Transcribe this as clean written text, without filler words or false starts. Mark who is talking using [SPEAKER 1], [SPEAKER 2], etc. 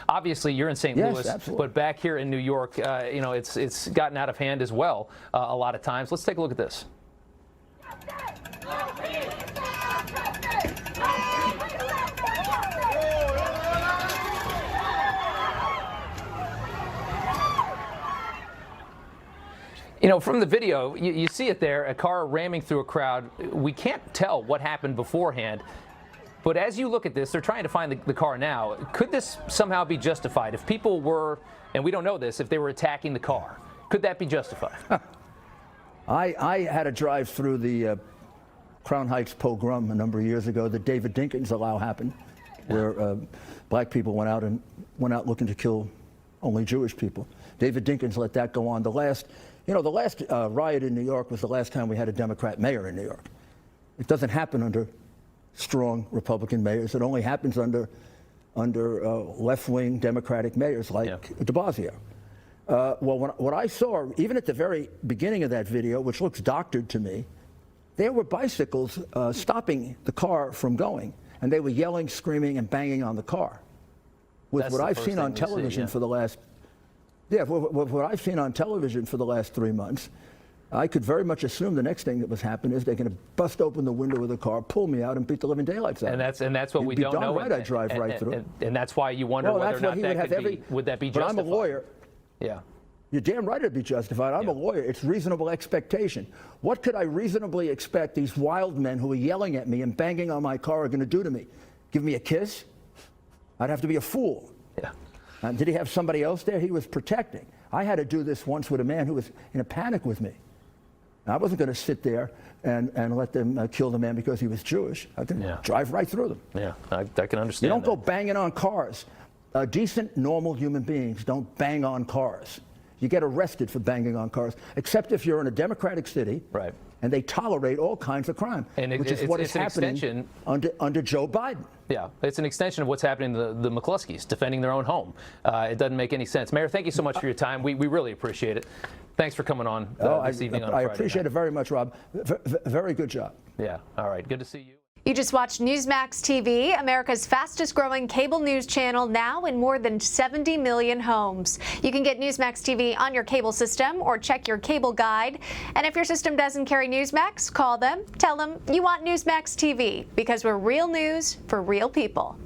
[SPEAKER 1] Obviously, you're in St.
[SPEAKER 2] Yes,
[SPEAKER 1] Louis,
[SPEAKER 2] absolutely.
[SPEAKER 1] but back here in New York, you know, it's gotten out of hand as well a lot of times. Let's take a look at this. You know, from the video, you see it there, a car ramming through a crowd. We can't tell what happened beforehand, but as you look at this, they're trying to find the car now. Could this somehow be justified? If people were, and we don't know this, if they were attacking the car, could that be justified?
[SPEAKER 2] I had to drive through the Crown Heights pogrom a number of years ago that David Dinkins allowed happened, where black people went out looking to kill only Jewish people. David Dinkins let that go on. The last riot in New York was the last time we had a Democrat mayor in New York. It doesn't happen under strong Republican mayors. It only happens under left-wing Democratic mayors like de Blasio. Well, what I saw, even at the very beginning of that video, which looks doctored to me, there were bicycles stopping the car from going, and they were yelling, screaming, and banging on the car. With what I've seen on television for the last, with what I've seen on television for the last 3 months, I could very much assume the next thing that was happening is they're going to bust open the window of the car, pull me out, and beat the living daylights out.
[SPEAKER 1] And that's what we don't know.
[SPEAKER 2] Right, I drive right through.
[SPEAKER 1] And that's why you wonder whether or not that could be. Would that be justified?
[SPEAKER 2] But I'm a lawyer.
[SPEAKER 1] Yeah.
[SPEAKER 2] You're damn right it'd be justified. I'm a lawyer. It's reasonable expectation. What could I reasonably expect these wild men who are yelling at me and banging on my car are going to do to me? Give me a kiss? I'd have to be a fool.
[SPEAKER 1] Yeah.
[SPEAKER 2] Did he have somebody else there he was protecting? I had to do this once with a man who was in a panic with me. I wasn't going to sit there and let them kill the man because he was Jewish. I can drive right through them.
[SPEAKER 1] Yeah, I can understand.
[SPEAKER 2] You don't go banging on cars. Decent, normal human beings don't bang on cars. You get arrested for banging on cars, except if you're in a democratic city,
[SPEAKER 1] right? And
[SPEAKER 2] they tolerate all kinds of crime, which is what is happening under Joe Biden.
[SPEAKER 1] Yeah, it's an extension of what's happening to the McCluskeys, defending their own home. It doesn't make any sense. Mayor, thank you so much for your time. We really appreciate it. Thanks for coming on this evening on Friday.
[SPEAKER 2] I appreciate it very much, Rob. Very good job.
[SPEAKER 1] Yeah, all right. Good to see you.
[SPEAKER 3] You just watched Newsmax TV, America's fastest growing cable news channel, now in more than 70 million homes. You can get Newsmax TV on your cable system or check your cable guide. And if your system doesn't carry Newsmax, call them, tell them you want Newsmax TV, because we're real news for real people.